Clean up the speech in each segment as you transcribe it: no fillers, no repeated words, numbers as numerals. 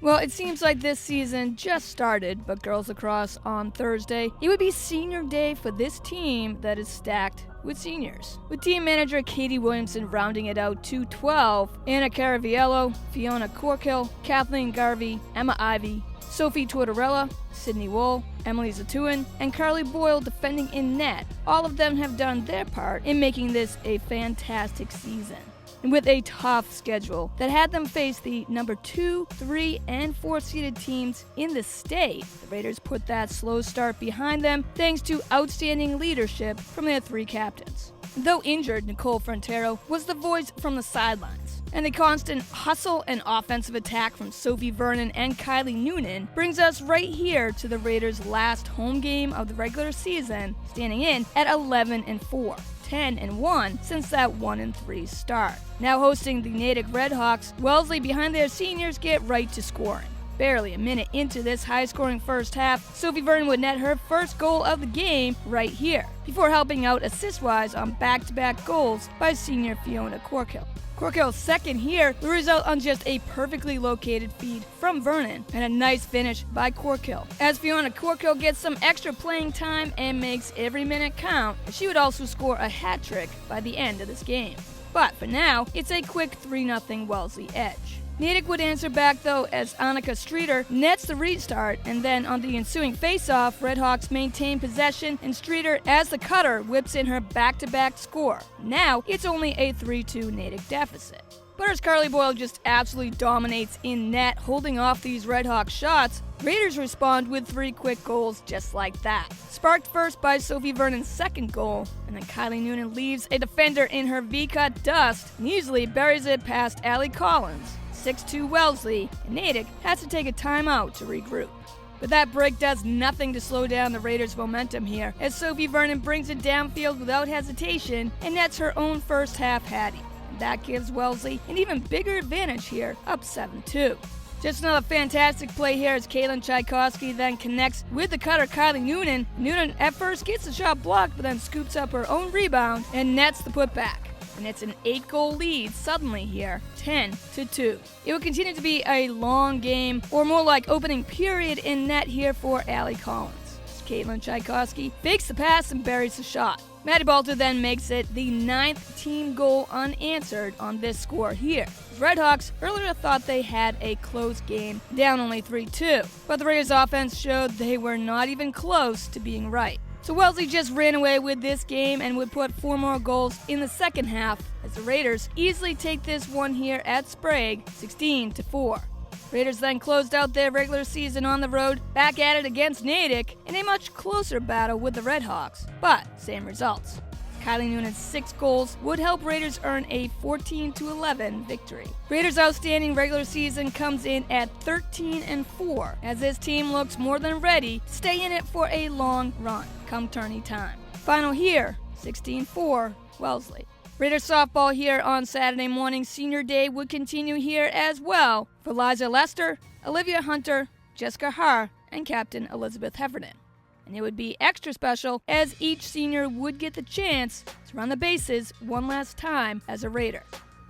Well, it seems like this season just started, but girls lacrosse on Thursday, it would be senior day for this team that is stacked with seniors. With team manager Katie Williamson rounding it out to 12, Anna Caraviello, Fiona Corkill, Kathleen Garvey, Emma Ivey, Sophie Tortorella, Sydney Wool, Emily Zatuin, and Carly Boyle defending in net. All of them have done their part in making this a fantastic season. And with a tough schedule that had them face the number 2, 3, and 4 seeded teams in the state, the Raiders put that slow start behind them thanks to outstanding leadership from their 3 captains. Though injured, Nicole Frontero was the voice from the sidelines, and the constant hustle and offensive attack from Sophie Vernon and Kylie Noonan brings us right here to the Raiders' last home game of the regular season, standing in at 11-4. 10-1 since that 1-3 start. Now hosting the Natick Redhawks, Wellesley behind their seniors get right to scoring. Barely a minute into this high-scoring first half, Sophie Vernon would net her first goal of the game right here, before helping out assist-wise on back-to-back goals by senior Fiona Corkill. Corkill's second here will result on just a perfectly located feed from Vernon and a nice finish by Corkill. As Fiona Corkill gets some extra playing time and makes every minute count, she would also score a hat trick by the end of this game. But for now, it's a quick 3-0 Wellesley edge. Natick would answer back though as Annika Streeter nets the restart, and then on the ensuing face-off, Redhawks maintain possession and Streeter, as the cutter, whips in her back-to-back score. Now it's only a 3-2 Natick deficit. But as Carly Boyle just absolutely dominates in net, holding off these Redhawks shots, Raiders respond with 3 quick goals just like that. Sparked first by Sophie Vernon's second goal, and then Kylie Noonan leaves a defender in her V-cut dust and easily buries it past Allie Collins. 6-2 Wellesley, and Natick has to take a timeout to regroup. But that break does nothing to slow down the Raiders' momentum here, as Sophie Vernon brings it downfield without hesitation and nets her own first half hattie. And that gives Wellesley an even bigger advantage here, up 7-2. Just another fantastic play here as Caitlin Tchaikovsky then connects with the cutter Kylie Noonan. Noonan at first gets the shot blocked, but then scoops up her own rebound and nets the putback. And it's an 8-goal lead suddenly here, 10-2. It will continue to be a long game, or more like opening period in net here for Allie Collins. Caitlin Tchaikovsky fakes the pass and buries the shot. Maddie Balter then makes it the 9th team goal unanswered on this score here. The Redhawks earlier thought they had a close game, down only 3-2, but the Raiders' offense showed they were not even close to being right. So Wellesley just ran away with this game and would put 4 more goals in the second half as the Raiders easily take this one here at Sprague, 16-4. Raiders then closed out their regular season on the road, back at it against Natick in a much closer battle with the Redhawks, but same results. Kylie Noonan's 6 goals would help Raiders earn a 14-11 victory. Raiders' outstanding regular season comes in at 13-4, as this team looks more than ready to stay in it for a long run come tourney time. Final here, 16-4, Wellesley. Raiders softball here on Saturday morning. Senior day would continue here as well for Liza Lester, Olivia Hunter, Jessica Haar, and Captain Elizabeth Heffernan. And it would be extra special as each senior would get the chance to run the bases one last time as a Raider.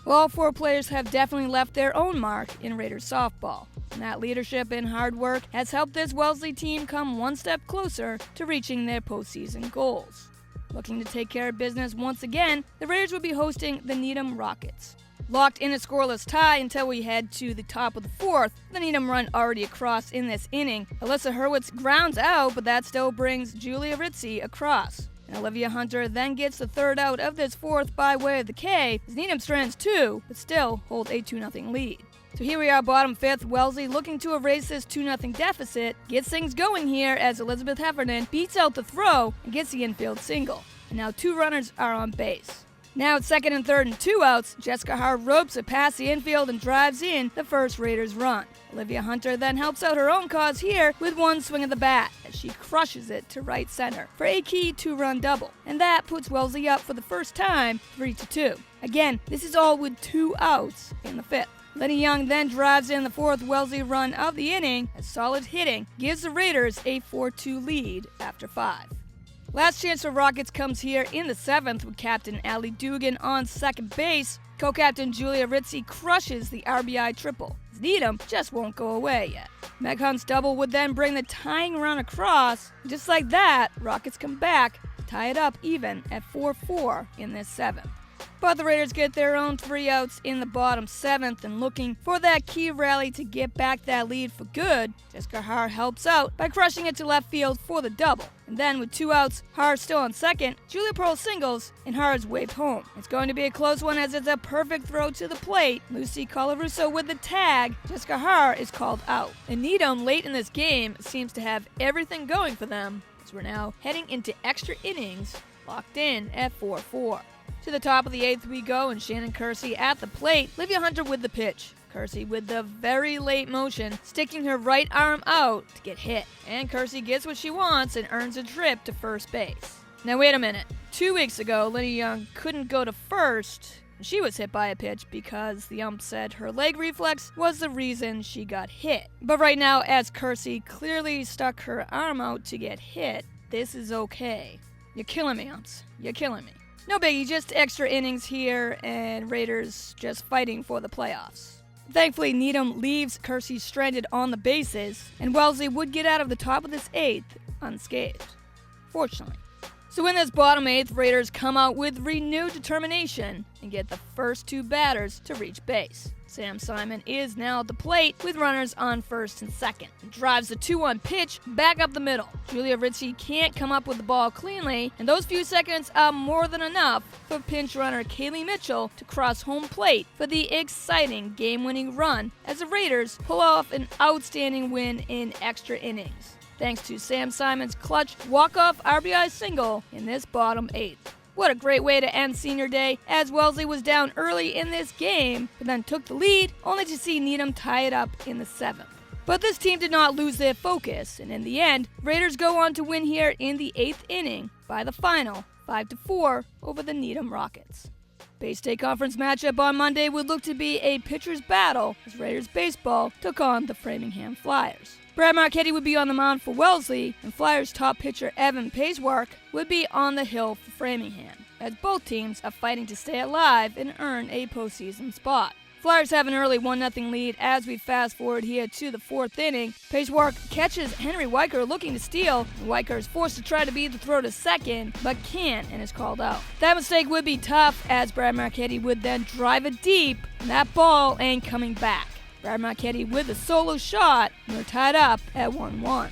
Well, all 4 players have definitely left their own mark in Raiders softball, and that leadership and hard work has helped this Wellesley team come one step closer to reaching their postseason goals. Looking to take care of business once again, the Raiders will be hosting the Needham Rockets. Locked in a scoreless tie until we head to the top of the 4th, the Needham run already across in this inning. Alyssa Hurwitz grounds out, but that still brings Julia Ritzy across. And Olivia Hunter then gets the 3rd out of this 4th by way of the K, as Needham strands 2, but still hold a 2-0 lead. So here we are, bottom 5th, Wellesley looking to erase this 2-0 deficit, gets things going here as Elizabeth Heffernan beats out the throw and gets the infield single. And now 2 runners are on base. Now at 2nd and 3rd and 2 outs, Jessica Haar ropes it past the infield and drives in the first Raiders run. Olivia Hunter then helps out her own cause here with 1 swing of the bat as she crushes it to right center for a key 2-run double. And that puts Wellesley up for the first time, 3-2. Again, this is all with 2 outs in the 5th. Lenny Young then drives in the 4th Wellesley run of the inning as solid hitting gives the Raiders a 4-2 lead after 5. Last chance for Rockets comes here in the 7th with captain Ali Dugan on second base. Co-captain Julia Ritzy crushes the RBI triple. Needham just won't go away yet. Meg Hunt's double would then bring the tying run across. Just like that, Rockets come back, tie it up even at 4-4 in this 7th. But the Raiders get their own 3 outs in the bottom 7th, and looking for that key rally to get back that lead for good, Jessica Haar helps out by crushing it to left field for the double. And then with 2 outs, Haar still on second, Julia Pearl singles, and Haar is waved home. It's going to be a close one as it's a perfect throw to the plate. Lucy Colarusso with the tag. Jessica Haar is called out. And Needham late in this game seems to have everything going for them, as we're now heading into extra innings, locked in at 4-4. To the top of the 8th we go, and Shannon Kersey at the plate. Livia Hunter with the pitch. Kersey with the very late motion, sticking her right arm out to get hit. And Kersey gets what she wants and earns a trip to first base. Now wait a minute. 2 weeks ago, Lenny Young couldn't go to first. She was hit by a pitch because the ump said her leg reflex was the reason she got hit. But right now, as Kersey clearly stuck her arm out to get hit, this is okay. You're killing me, umps. You're killing me. No biggie, just extra innings here, and Raiders just fighting for the playoffs. Thankfully, Needham leaves Kersey stranded on the bases, and Wellesley would get out of the top of this 8th unscathed. Fortunately. So in this bottom 8th, Raiders come out with renewed determination and get the first 2 batters to reach base. Sam Simon is now at the plate with runners on first and second. And drives the 2-1 pitch back up the middle. Julia Ritzy can't come up with the ball cleanly, and those few seconds are more than enough for pinch runner Kaylee Mitchell to cross home plate for the exciting game-winning run as the Raiders pull off an outstanding win in extra innings, thanks to Sam Simon's clutch walk-off RBI single in this bottom 8th. What a great way to end senior day, as Wellesley was down early in this game, but then took the lead, only to see Needham tie it up in the 7th. But this team did not lose their focus, and in the end, Raiders go on to win here in the 8th inning by the final, 5-4 over the Needham Rockets. Bay State Conference matchup on Monday would look to be a pitcher's battle as Raiders baseball took on the Framingham Flyers. Brad Marchetti would be on the mound for Wellesley, and Flyers top pitcher Evan Pacework would be on the hill for Framingham, as both teams are fighting to stay alive and earn a postseason spot. Flyers have an early 1-0 lead as we fast forward here to the 4th inning. Pacework catches Henry Weicker looking to steal, and Weicker is forced to try to beat the throw to second, but can't and is called out. That mistake would be tough as Brad Marchetti would then drive it deep, and that ball ain't coming back. Brad Marchetti with a solo shot, and we're tied up at 1-1.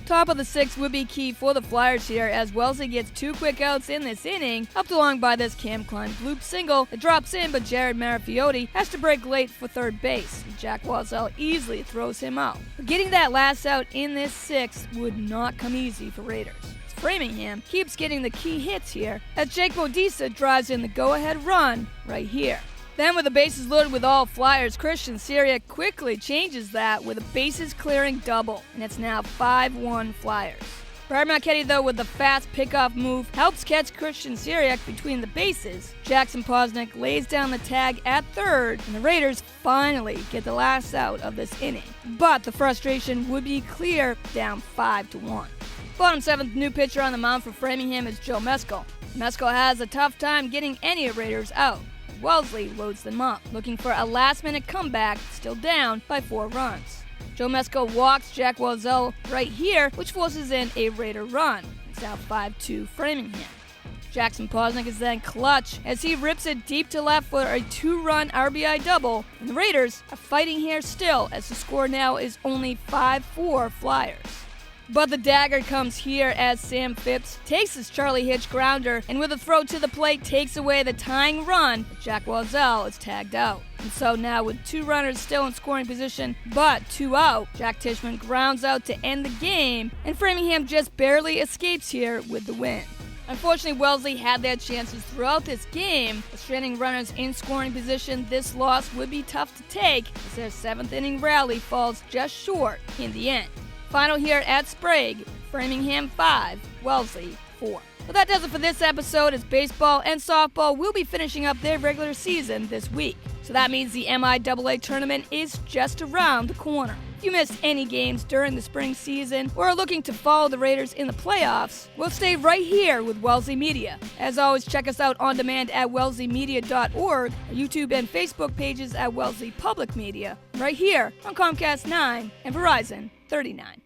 Top of the 6th would be key for the Flyers here as Wellesley gets 2 quick outs in this inning, helped along by this Cam Klein bloop single that drops in, but Jared Marafiotti has to break late for third base. Jack Walzell easily throws him out. But getting that last out in this 6th would not come easy for Raiders. Framingham keeps getting the key hits here as Jake Bodisa drives in the go-ahead run right here. Then with the bases loaded with all Flyers, Christian Syriac quickly changes that with a bases-clearing double, and it's now 5-1 Flyers. Brad Marchetti, though, with the fast pickoff move, helps catch Christian Syriac between the bases. Jackson Posnick lays down the tag at third, and the Raiders finally get the last out of this inning. But the frustration would be clear, down 5-1. Bottom 7th, new pitcher on the mound for Framingham is Joe Meskel. Meskel has a tough time getting any Raiders out. Wellesley loads them up, looking for a last-minute comeback, still down by 4 runs. Joe Meskel walks Jack Walzell right here, which forces in a Raider run. It's now 5-2 Framingham. Jackson Posnick is then clutch as he rips it deep to left for a 2-run RBI double, and the Raiders are fighting here still as the score now is only 5-4 Flyers. But the dagger comes here as Sam Phipps takes his Charlie Hitch grounder and with a throw to the plate takes away the tying run, but Jack Walzell is tagged out. And so now with 2 runners still in scoring position but 2 out, Jack Tishman grounds out to end the game, and Framingham just barely escapes here with the win. Unfortunately, Wellesley had their chances throughout this game. With stranding runners in scoring position, this loss would be tough to take as their 7th inning rally falls just short in the end. Final here at Sprague, Framingham 5, Wellesley 4. But that does it for this episode as baseball and softball will be finishing up their regular season this week. So that means the MIAA tournament is just around the corner. If you missed any games during the spring season or are looking to follow the Raiders in the playoffs, we'll stay right here with Wellesley Media. As always, check us out on demand at wellesleymedia.org, our YouTube and Facebook pages at Wellesley Public Media, right here on Comcast 9 and Verizon 39.